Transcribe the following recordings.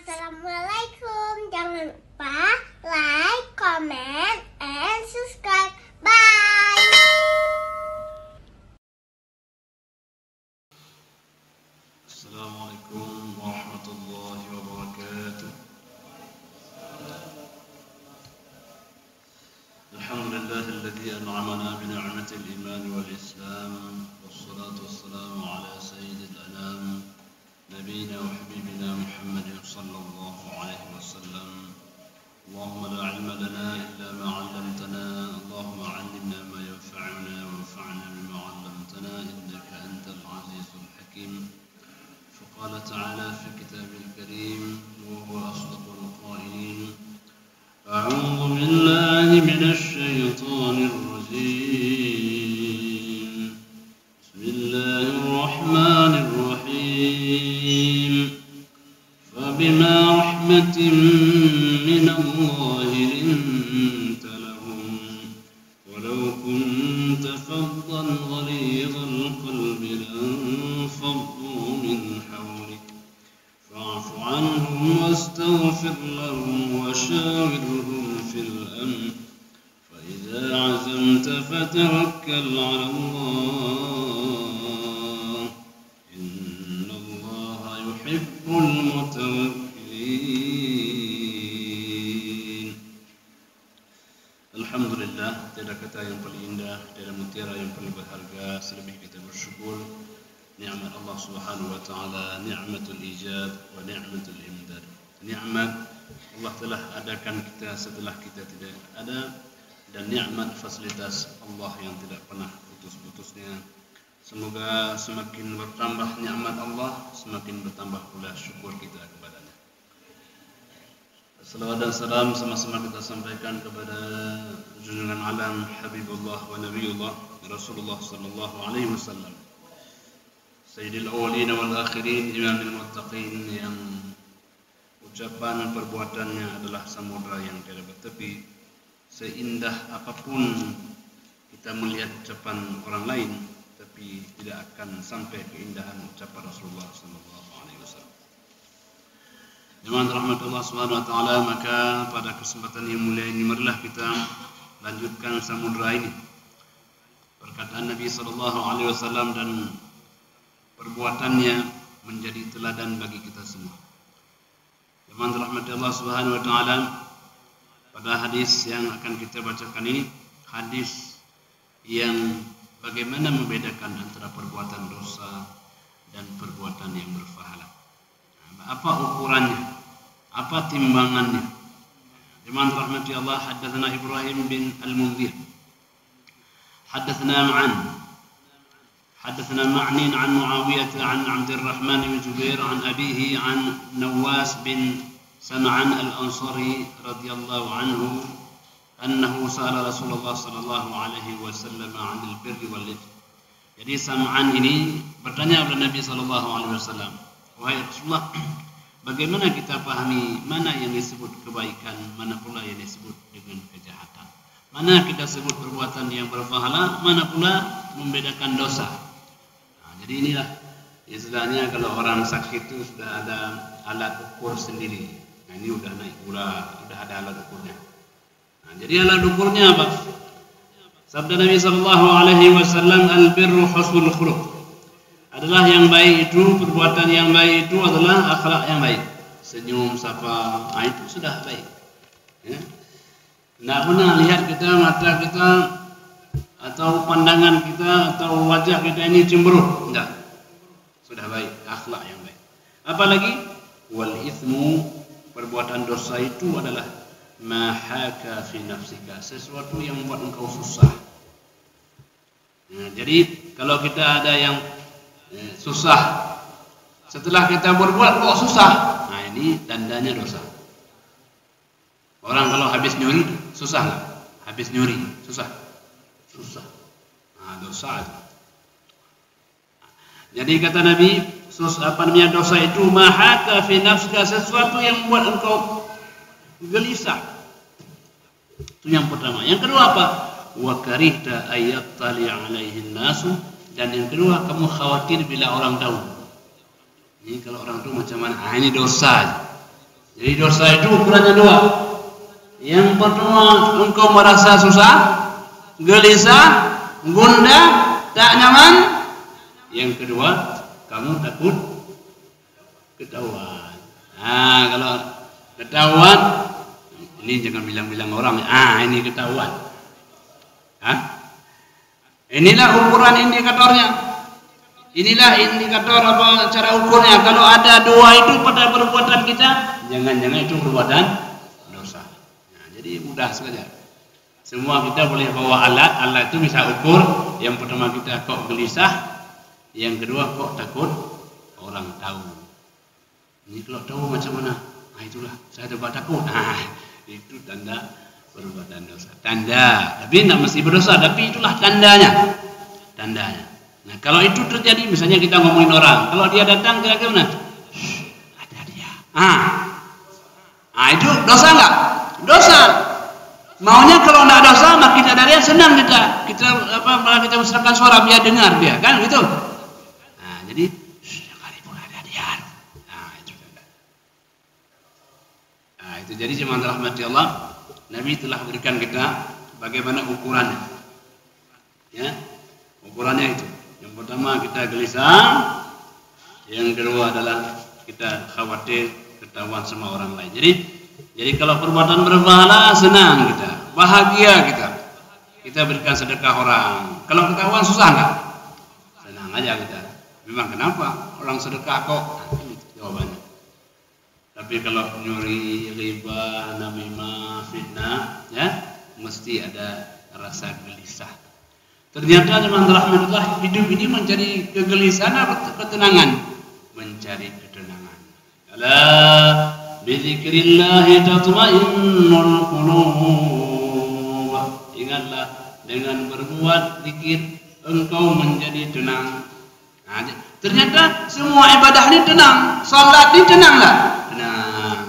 Assalamualaikum. Jangan lupa like, comment, and subscribe. Bye. Assalamualaikum warahmatullahi wabarakatuh. Alhamdulillahilladzi an'amana bi ni'matil iman wal islam wassalatu wassalamu ala sayyidil anam nabiyina wa habibina Muhammadin sallallahu alaihi wasallam. Allahumma la ilma lana illa ma 'allamtana. Allahumma 'allimna ma yanfa'una wanfa'na bima 'allamtana innaka antal azizul hakim. فقال تعالى في كتابه الكريم وهو أصدق القائلين أعوذ بالله من الشيطان الرجيم بسم الله الرحمن الرحيم فبما رحمة من الله لنت لهم ولو كنت فظا غليظ القلب لانفضوا من حولك فاعف عنهم واستغفر لهم وشاورهم في الأمر فإذا عزمت فتوكل على الله إن الله يحب المتوكلين. Alhamdulillah, tiada kata yang paling indah, tiada mutiara yang paling berharga selebih kita bersyukur nikmat Allah Subhanahu wa taala, nikmatul ijab wa nikmatul imdad. Nikmat Allah telah adakan kita setelah kita tidak ada, dan nikmat fasilitas Allah yang tidak pernah putus-putusnya. Semoga semakin bertambah nikmat Allah, semakin bertambah pula syukur kita kepadanya. Salawat dan salam sama-sama kita sampaikan kepada junjungan alam Habibullah wa Nabiullah Rasulullah sallallahu alaihi wasallam, Sayyidil awwalin wal akhirin, imamil muttaqin, yang ucapan perbuatannya adalah samudra yang tiada bertepi. Seindah apapun kita melihat ucapan orang lain, tapi tidak akan sampai keindahan ucapan Rasulullah sallallahu alaihi wasallam. Jemaah rahmatullah subhanahu wa ta'ala, maka pada kesempatan yang mulia ini marilah kita lanjutkan samudra ini. Perkataan Nabi sallallahu alaihi wasallam dan perbuatannya menjadi teladan bagi kita semua. Jemaah rahmatullah subhanahu wa ta'ala, pada hadis yang akan kita bacakan ini, hadis yang bagaimana membedakan antara perbuatan dosa dan perbuatan yang berpahala. Apa ukurannya? Apa timbangannya? Jemaah rahmati Allah, haddatsana Ibrahim bin Al-Munzir, haddatsana Ma'nin an Muawiyah an Abdurrahman bin Jubair an abihi an Nawas bin Sam'an al-Ansari radhiyallahu anhu annahu sa'ala Rasulullah sallallahu alaihi wasallam 'anil birri wal ithmi. Jadi Sam'an ini bertanya kepada Nabi sallallahu alaihi wasallam, wahai Rasulullah, bagaimana kita pahami mana yang disebut kebaikan, mana pula yang disebut dengan kejahatan? Mana kita sebut perbuatan yang berpahala, mana pula membedakan dosa? Nah, jadi inilah istilahnya kalau orang sakit itu sudah ada alat ukur sendiri. Nah, ini udah naik gula, udah ada alat ukurnya. Nah, jadi alat ukurnya apa? Sabda Nabi sallallahu alaihi wasallam, al-birru husnul khuluq. Adalah yang baik itu, perbuatan yang baik itu adalah akhlak yang baik. Senyum, sapa, itu sudah baik. Ya. Tidak pernah lihat kita, mata kita, atau pandangan kita, atau wajah kita ini cemberut. Tidak. Sudah baik, akhlak yang baik. Apalagi wal ithmu, perbuatan dosa itu adalah ma haka fi nafsika, sesuatu yang membuat engkau susah. Nah, jadi kalau kita ada yang susah, setelah kita berbuat kok susah, nah ini tandanya dosa. Orang kalau habis nyuri susah nggak? Habis nyuri susah, nah dosa itu. Jadi kata Nabi, dosa itu mahaka fi nafsika, sesuatu yang membuat engkau gelisah. Itu yang pertama. Yang kedua apa? Wa karihta ayat tali alaihin nasu, dan yang kedua kamu khawatir bila orang tahu. Ini kalau orang tahu macam mana? Ini dosa. Jadi dosa itu ukurannya dua. Yang pertama, engkau merasa susah, gelisah, gundah, tak nyaman. Yang kedua, kamu takut ketahuan. Nah, kalau ketahuan, ini jangan bilang-bilang orang. Ini ketahuan. Inilah ukuran indikatornya. Inilah indikator apa cara ukurnya. Kalau ada dua itu pada perbuatan kita, jangan-jangan itu perbuatan dosa. Nah, jadi mudah saja. Semua kita boleh bawa alat. Alat itu bisa ukur. Yang pertama kita kok gelisah. Yang kedua kok takut orang tahu. Ini kalau tahu macam mana? Itulah saya coba takut. Itu tanda perbuatan dosa. Tanda. Tapi tidak mesti berdosa. Tapi itulah tandanya. Tandanya. Nah, kalau itu terjadi, misalnya kita ngomongin orang, kalau dia datang kira-kira mana? Ada dia. Itu dosa enggak? Dosa. Maunya kalau enggak dosa, makin ada dia senang kita. Malah kita besarkan suara biar dengar dia, kan gitu. Nah, jadi kali pun ada dia. Itu tanda. Itu jadi jemaah rahmati Allah, Nabi telah berikan kita bagaimana ukurannya. Ya. Ukurannya itu. Yang pertama kita gelisah, yang kedua adalah kita khawatir ketahuan sama orang lain. Jadi kalau perbuatan berpahala senang kita, bahagia kita berikan sedekah orang. Kalau ketahuan susah enggak? Senang aja kita. Memang kenapa orang sedekah kok? Ini jawabannya. Tapi kalau nyuri, riba, namimah, fitnah, ya mesti ada rasa gelisah. Ternyata teman rahmatullah, hidup ini mencari kegelisahan atau ketenangan? Mencari ketenangan. Ala bizikrillah tatma'innul qulub. Ingatlah, dengan berbuat zikir engkau menjadi tenang. Ternyata semua ibadah ini tenang. Salat ini tenanglah. Tenang.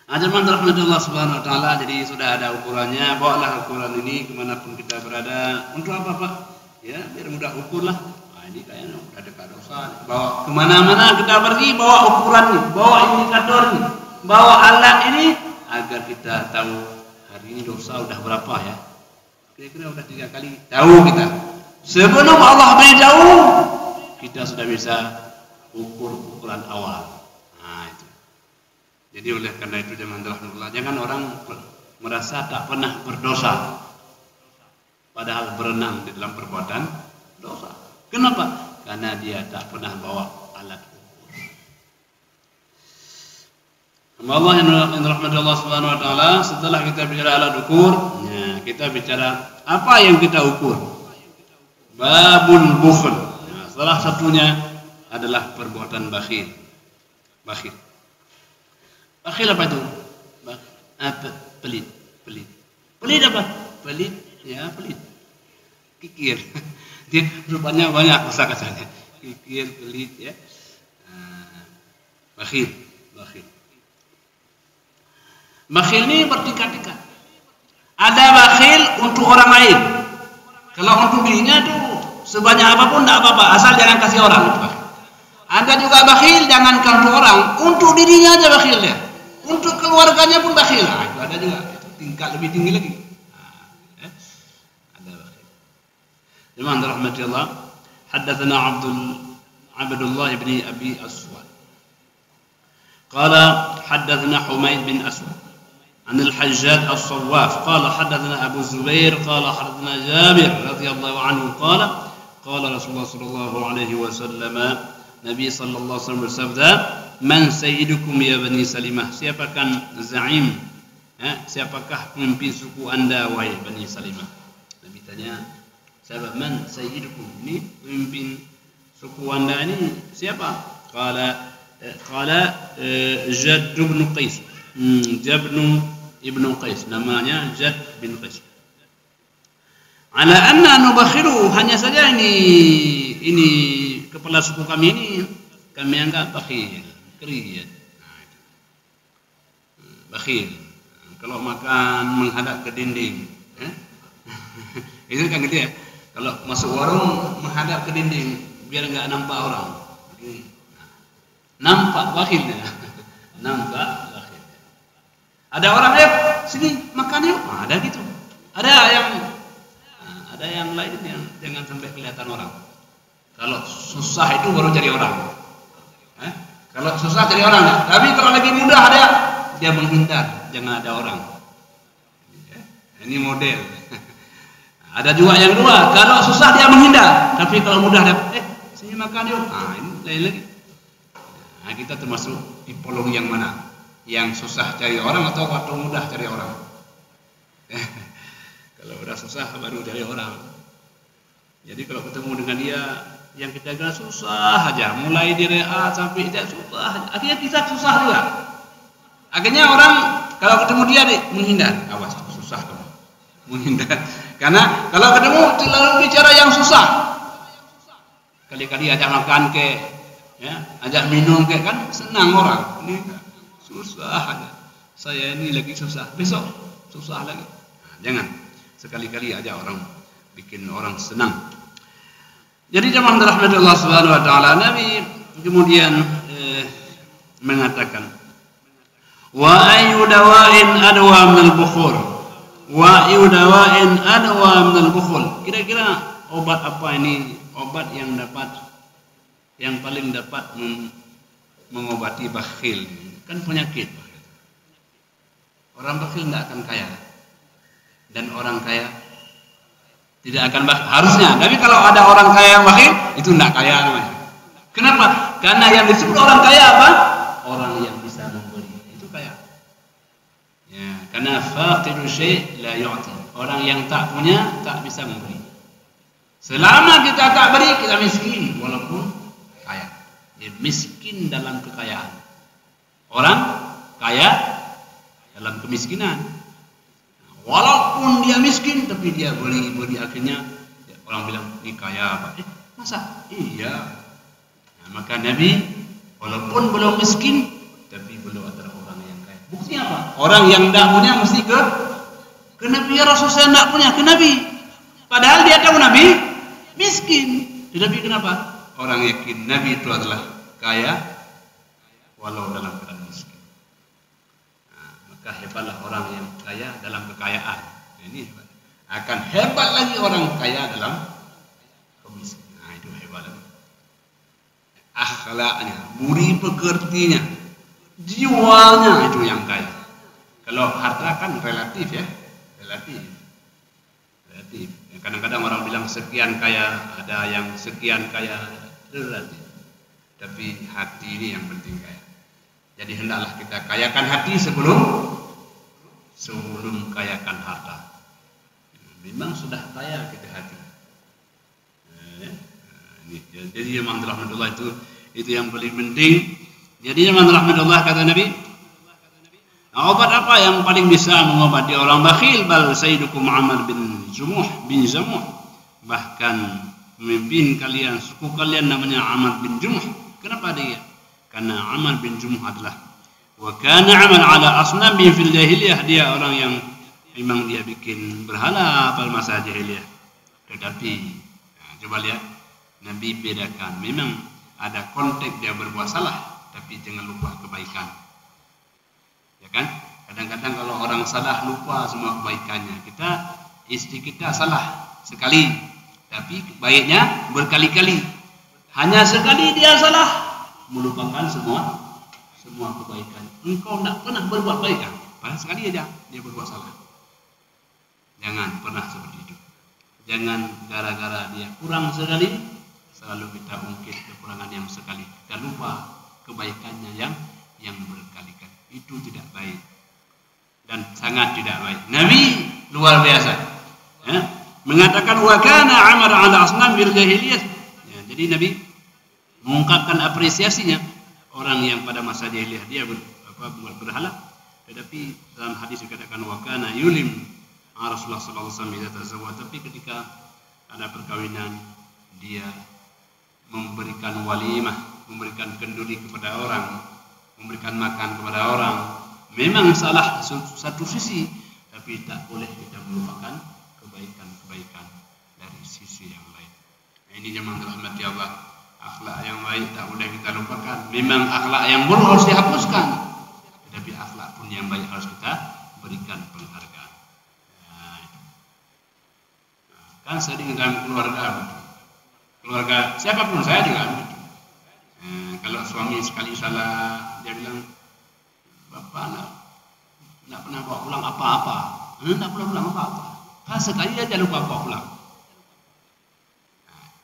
Teman rahmatullah subhanahu wa ta'ala, jadi sudah ada ukurannya. Bawalah ukuran ini kemanapun kita berada. Untuk apa Pak? Ya biar mudah ukur lah. Ini kayaknya udah dekat dosa. Bawa kemana-mana kita pergi, bawa ukuran ini, bawa indikator ini, bawa alat ini, agar kita tahu hari ini dosa udah berapa ya. Kira-kira udah 3 kali tahu kita. Sebelum Allah beritahu, kita sudah bisa ukur ukuran awal. Itu. Jadi oleh karena itu jangan orang merasa tak pernah berdosa, padahal berenang di dalam perbuatan dosa. Kenapa? Karena dia tak pernah bawa alat ukur. Allah yang rahmat Allah subhanahu wa ta'ala, setelah kita bicara alat ukur, kita bicara apa yang kita ukur. Babul bukhl. Salah satunya adalah perbuatan bakhil. Bakhil apa itu? Pelit. Pelit apa? Pelit, ya pelit. Kikir. Dia rupanya banyak kosakatanya. Kikir, pelit, ya. Bakhil. Bakhil ini bertingkat-tingkat. Ada bakhil untuk orang lain. Kalau untuk dirinya itu sebanyak apapun tidak apa-apa, asal jangan kasih orang. Ada juga bakhil jangankan untuk orang, untuk dirinya aja bakhil dia. Untuk keluarganya pun bakhil. Itu ada juga, itu tingkat lebih tinggi lagi. Ada bakhil. Jemaah rahmati Allah, haddatsana Abdullah bin Abi Aswad. Qala haddatsana Humaid bin Aswad عن الحجاج الصواف قال حدثنا أبو الزبير قال حدثنا جابر رضي الله عنه قال رسول الله صلى الله عليه وسلم Nabi sallallahu alaihi wasallam bersabda, "Man sayyidukum ya Bani Salimah?" Siapakah zaim? Siapakah pemimpin suku Anda wahai Bani Salimah? Nabi tanya, "Siapa man sayyidukum?" Ini pemimpin suku Anda ini siapa? Qala Jadd bin Qais. Ibnu Qais, namanya Jadd bin Qais. Ala anna nubakhiru, hanya saja ini kepala suku kami ini kami anggap bakhil, keriat. Bakhil. Kalau makan menghadap ke dinding, itu kan gitu ya. Kalau masuk warung menghadap ke dinding biar enggak nampak orang. nampak bakhilnya. Nampak bakhil. Ada orang sini makan yuk. Ada gitu. Ada yang lain yang jangan sampai kelihatan orang. Kalau susah itu baru cari orang. Kalau susah cari orang. Tapi kalau lagi mudah dia menghindar, jangan ada orang. Ini model. Ada juga yang kedua, kalau susah dia menghindar, tapi kalau mudah dia sini makan yuk. Ini lain lagi. Kita termasuk tipologi yang mana? Yang susah cari orang atau waktu mudah cari orang? Kalau udah susah baru cari orang. Jadi kalau ketemu dengan dia yang kita kira susah aja, mulai dari A sampai Z susah, akhirnya kita susah juga. Akhirnya orang kalau ketemu dia menghindar, awas susah kamu, menghindar. Karena kalau ketemu selalu bicara yang susah. Kali-kali ajak makan ajak minum kan senang orang. Ini susah aja. Saya ini lagi susah, besok susah lagi. Jangan sekali-kali aja orang bikin orang senang. Jadi jemaah rahmat Allah Subhanahu wa taala, Nabi kemudian mengatakan, wa ayu dawa'in adwa minal bukhul. Wa ayu dawa'in adwa minal bukhul. Kira-kira obat apa ini? Obat yang paling dapat mengobati bakhil. Kan penyakit. Orang bakhil tidak akan kaya. Dan orang kaya tidak akan bakhil. Harusnya. Tapi kalau ada orang kaya yang bakhil, itu tidak kaya namanya. Kenapa? Karena yang disebut orang kaya apa? Orang yang bisa memberi. Itu kaya. Ya, karena faqidu syai' la yu'ti. Orang yang tak punya tak bisa memberi. Selama kita tak beri, kita miskin walaupun kaya. Dia miskin dalam kekayaan. Orang kaya dalam kemiskinan. Walaupun dia miskin, tapi dia beri akhirnya orang bilang ini kaya apa? Masa? Iya. Nah, maka Nabi walaupun belum miskin, tapi belum adalah orang yang kaya. Buktinya apa? Orang yang tidak punya mesti ke Nabi. Ya Rasul, saya tidak punya, ke Nabi. Padahal dia tahu Nabi miskin. Tetapi kenapa? Orang yakin Nabi itu adalah kaya walau dalam keadaan miskin. Maka hebatlah orang yang kaya dalam kekayaan. Ini hebat. Akan hebat lagi orang kaya dalam kemiskinan. Itu hebat lagi. Akhlaknya, budi pekertinya, jiwanya itu yang kaya. Kalau harta kan relatif ya, relatif. Kadang-kadang orang bilang sekian kaya, ada yang sekian kaya, relatif. Tapi hati ini yang penting kaya. Jadi hendaklah kita kayakan hati sebelum kayakan harta. Memang sudah kaya kita hati. Jadi memang rahmatullah itu yang paling penting. Jadi memang rahmatullah kata Nabi. Nah, obat apa yang paling bisa mengobati orang bakhil? Bal sayyidukum Amr bin Jamuh. Bahkan pemimpin kalian, suku kalian namanya Amr bin Jamuh. Kenapa dia? Karena Amr bin Jamuh adalah wa kana amal ala asnam fil jahiliyah, dia orang yang memang dia bikin berhala pada masa jahiliyah. Tetapi coba lihat Nabi bedakan, memang ada konteks dia berbuat salah, tapi jangan lupa kebaikan. Ya kan? Kadang-kadang kalau orang salah lupa semua kebaikannya. Istri kita salah sekali, tapi baiknya berkali-kali. Hanya sekali dia salah, melupakan semua kebaikan. Engkau tidak pernah berbuat baik, padahal sekali aja dia berbuat salah. Jangan pernah seperti itu. Jangan gara-gara dia kurang sekali, selalu kita ungkit kekurangan yang sekali. Kita lupa kebaikannya yang berkali-kali. Itu tidak baik dan sangat tidak baik. Nabi luar biasa, mengatakan wa kana Amr ala asnam bil jahiliyah. Jadi Nabi mengungkapkan apresiasinya orang yang pada masa jahiliyah dia berhala. Tetapi dalam hadis dikatakan wa kana yulim Rasulullah sallallahu alaihi wasallam. Tapi ketika ada perkawinan dia memberikan walimah, memberikan kenduri kepada orang, memberikan makan kepada orang. Memang salah satu sisi, tapi tak boleh kita melupakan kebaikan-kebaikan dari sisi yang lain. Ini jemaah rahmati Allah. Akhlak yang baik tak boleh kita lupakan. Memang akhlak yang buruk harus dihapuskan, tetapi akhlak pun yang baik harus kita berikan penghargaan. Kan sering dalam keluarga siapapun, saya juga begitu. Kalau suami sekali salah, dia bilang, bapak nak pernah bawa pulang apa-apa, nak pulang apa-apa. Sekali aja lupa bawa pulang.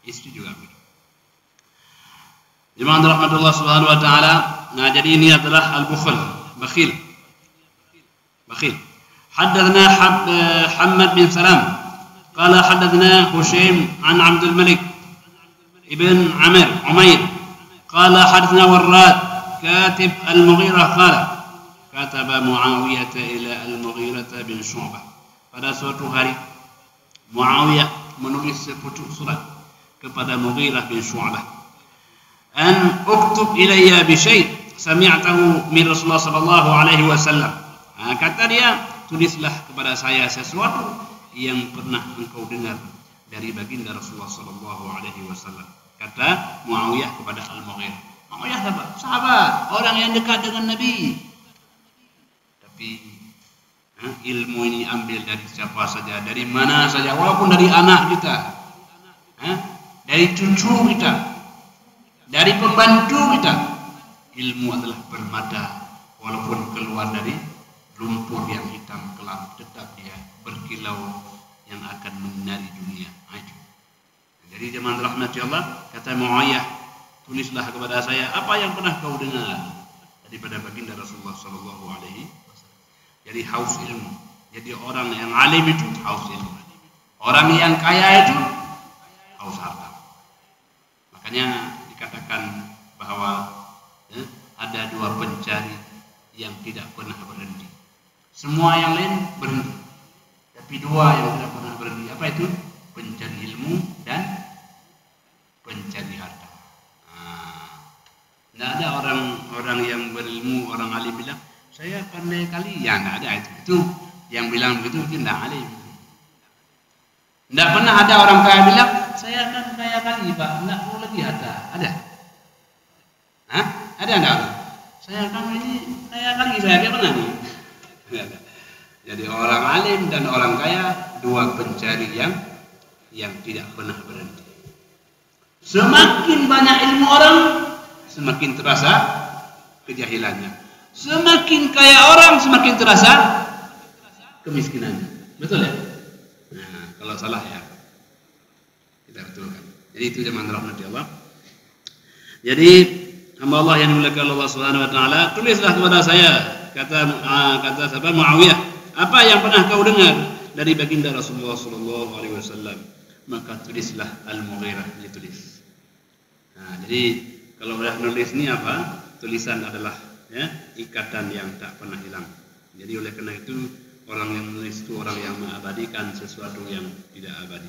Istri juga begitu. Jemaah rahmatullah subhanahu wa ta'ala. Nah, jadi ini adalah al-bukhl, bakhil. Haddatsana Hammad bin Salam qala haddatsana Hushaim an Abdul Malik ibn Umair qala haddatsana Warrad katib al-Mughirah qala kataba Muawiyah ila al-Mughirah bin Syu'bah. Pada suatu hari Muawiyah menulis sepucuk surat kepada Mughirah bin Syu'bah, an uktub ilayya bi syai' sami'tahu min Rasulullah sallallahu alaihi wasallam. Kata dia, tulislah kepada saya sesuatu yang pernah engkau dengar dari baginda Rasulullah sallallahu alaihi wasallam. Kata Muawiyah kepada Al-Mughirah. Muawiyah sahabat, orang yang dekat dengan Nabi. Tapi ilmu ini ambil dari siapa saja, dari mana saja, walaupun dari anak kita, dari cucu kita, dari pembantu kita. Ilmu adalah permata, walaupun keluar dari lumpur yang hitam kelam, tetap dia berkilau yang akan menari dunia. Jadi jemaah rahmati Allah, kata Muawiyah, tulislah kepada saya apa yang pernah kau dengar daripada baginda Rasulullah sallallahu alaihi wasallam. Jadi haus ilmu. Jadi orang yang alim itu haus ilmu. Orang yang kaya itu haus harta. Makanya dikatakan bahwa ada dua pencari yang tidak pernah berhenti. Semua yang lain berhenti, tapi dua yang tidak pernah berhenti. Apa itu? Pencari ilmu dan pencari harta. Tidak ada orang yang berilmu, orang alim bilang saya pandai kali. Ya tidak ada itu. Yang bilang begitu tidak alim. Tidak pernah ada orang kaya bilang saya akan kaya kali Pak, tidak perlu lagi harta. Ada? Ada enggak? Saya akan ini kaya kali, saya tidak pernah nih. Ada. Jadi orang alim dan orang kaya, dua pencari yang tidak pernah berhenti. Semakin banyak ilmu orang, semakin terasa kejahilannya. Semakin kaya orang, semakin terasa kemiskinannya. Betul ya? Nah, kalau salah ya kita betulkan. Jadi itu jemaah rahmati Allah. Jadi hamba Allah yang dimuliakan Allah Subhanahu wa taala, tulislah kepada saya, kata sahabat Muawiyah, apa yang pernah kau dengar dari baginda Rasulullah sallallahu alaihi wasallam. Maka tulislah Al-Mughirah, ditulis. Nah, jadi kalau sudah nulis ini apa? Tulisan adalah ikatan yang tak pernah hilang. Jadi oleh karena itu orang yang menulis itu orang yang mengabadikan sesuatu yang tidak abadi.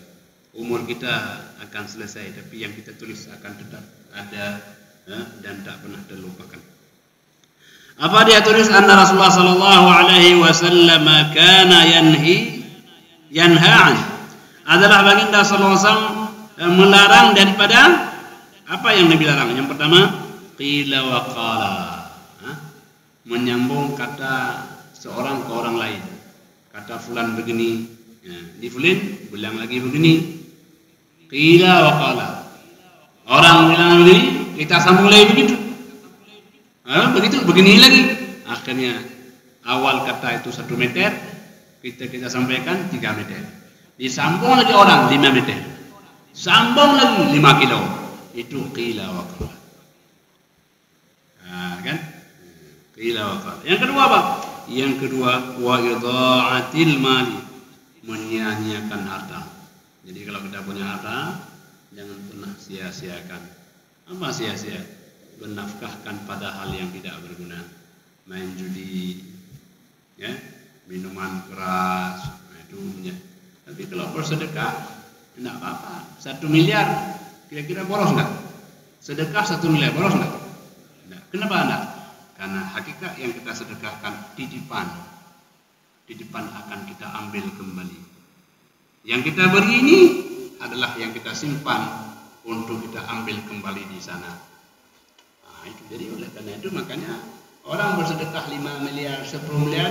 Umur kita akan selesai, tapi yang kita tulis akan tetap ada dan tak pernah terlupakan. Apa dia tulis? Anna Rasulullah sallallahu alaihi wasallam kana yanha adalah baginda sallallahu alaihi wasallam melarang daripada apa yang Nabi larang. Yang pertama, qila wa qala, menyambung kata seorang ke orang lain. Kata fulan begini, di fulan bilang lagi begini. Qila wa qala, orang bilang begini, kita sambung lagi begitu. Begitu, begini lagi. Akhirnya awal kata itu 1 meter, kita sampaikan 3 meter. Disambung lagi orang 5 meter. Sambung lagi 5 kilo. Itu qila wa qala. Kan? Qila wa qala. Yang kedua apa? Yang kedua wa idha'atil mali, menyia-nyiakan harta. Jadi kalau kita punya harta, jangan pernah sia-siakan. Apa sia-sia? Bernafkahkan pada hal yang tidak berguna. Main judi, minuman keras, itu punya. Tapi kalau bersedekah, tidak apa-apa. 1 miliar, kira-kira boros enggak? Sedekah 1 miliar, boros enggak? Enggak. Kenapa enggak? Karena hakikat yang kita sedekahkan titipan akan kita ambil kembali. Yang kita beri ini adalah yang kita simpan untuk kita ambil kembali di sana. Nah, itu jadi oleh karena itu makanya orang bersedekah 5 miliar, 10 miliar,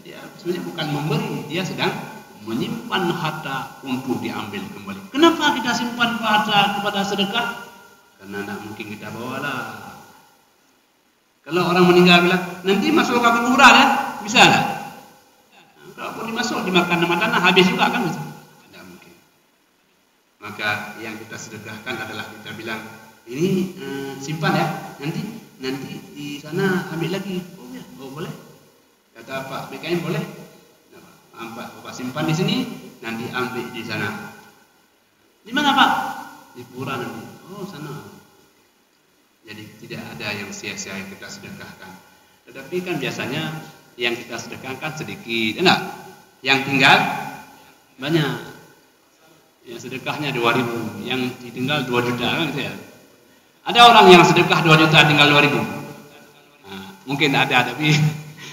dia sebenarnya bukan memberi, dia sedang menyimpan harta untuk diambil kembali. Kenapa kita simpan harta kepada sedekah? Karena tidak mungkin kita bawalah. Kalau orang meninggal bilang, nanti masuk ke kuburan ya, bisa nggak? Kalau pun dimasuk dimakan sama tanah, habis juga kan? Tidak mungkin. Maka yang kita sedekahkan adalah kita bilang, ini simpan ya, nanti di sana ambil lagi. Oh ya, oh boleh. Kata Pak BKM boleh. Nah, Bapak simpan di sini, nanti ambil di sana. Di mana Pak? Di pura nanti. Oh sana. Jadi tidak ada yang sia-sia yang kita sedekahkan. Tetapi kan biasanya yang kita sedekahkan sedikit, enggak? Yang tinggal banyak. Yang sedekahnya 2.000, yang ditinggal 2 juta kan gitu ya. Ada orang yang sedekah 2 juta tinggal 2.000. Nah, mungkin ada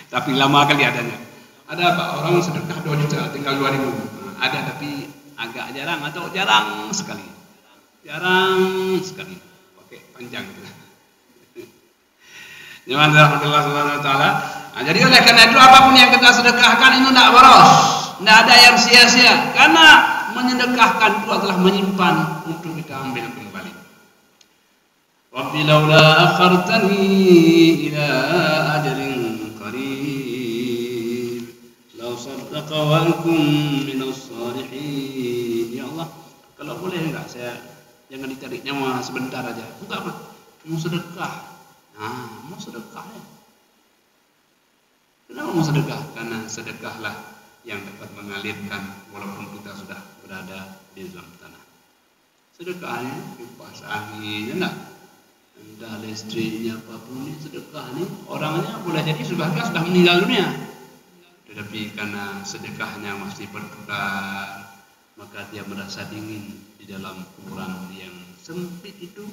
tapi lama kali adanya. Ada Pak orang sedekah 2 juta tinggal 2.000. Nah, ada tapi agak jarang atau jarang sekali. Jarang sekali. Pakai panjang gitu. Jangan Allah Subhanahu wa taala. Nah, jadi oleh karena itu apapun yang kita sedekahkan itu tidak boros, tidak ada yang sia-sia. Karena menyedekahkan itu adalah menyimpan untuk kita ambil kembali. Rabbi laula akhartani ila ajalin qarib law saddaqa wa ankum minas salihin. Ya Allah, kalau boleh enggak saya jangan ditarik nyawa sebentar aja. Enggak apa? Mau sedekah. Nah, mau sedekah ya. Kenapa mau sedekah? Karena sedekahlah yang dapat mengalirkan walaupun kita sudah berada di dalam tanah. Sedekahnya kipas angin, enggak? Entah listriknya apapun ini sedekah nih. Orangnya boleh jadi sebagian sudah meninggal dunia. Tetapi karena sedekahnya masih berputar, maka dia merasa dingin di dalam kuburan yang sempit itu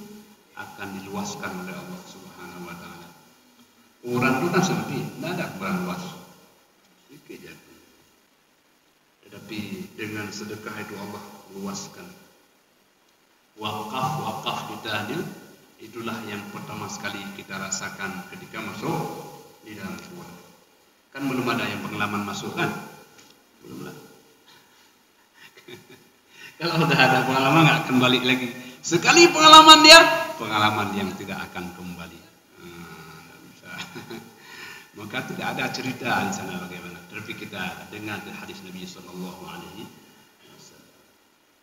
akan diluaskan oleh Allah Subhanahu wa taala. Kuburan itu kan sempit, tidak ada kuburan luas. Sedikit ya. Tetapi dengan sedekah itu Allah luaskan. Wakaf kita ini itulah yang pertama sekali kita rasakan ketika masuk di dalam kuburan. Kan belum ada yang pengalaman masuk kan? Belum lah. Kalau sudah ada pengalaman nggak kembali lagi. Sekali pengalaman dia, pengalaman yang tidak akan kembali. Bisa. Maka tidak ada cerita di sana bagaimana. Tapi kita dengar hadis Nabi Sallallahu Alaihi Wasallam.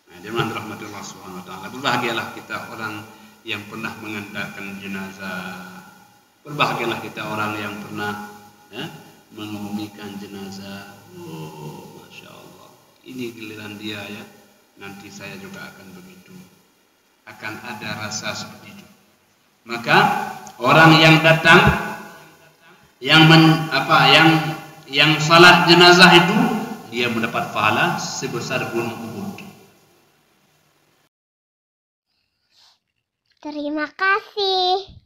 Nah, jemaah rahmatullah Subhanahu Wa Taala. Berbahagialah kita orang yang pernah mengantarkan jenazah. Berbahagialah kita orang yang pernah mengumikan jenazah. Oh, masya Allah. Ini giliran dia ya. Nanti saya juga akan begitu. Akan ada rasa seperti itu. Maka orang yang datang yang salat jenazah itu dia mendapat pahala sebesar gunung Uhud. Terima kasih.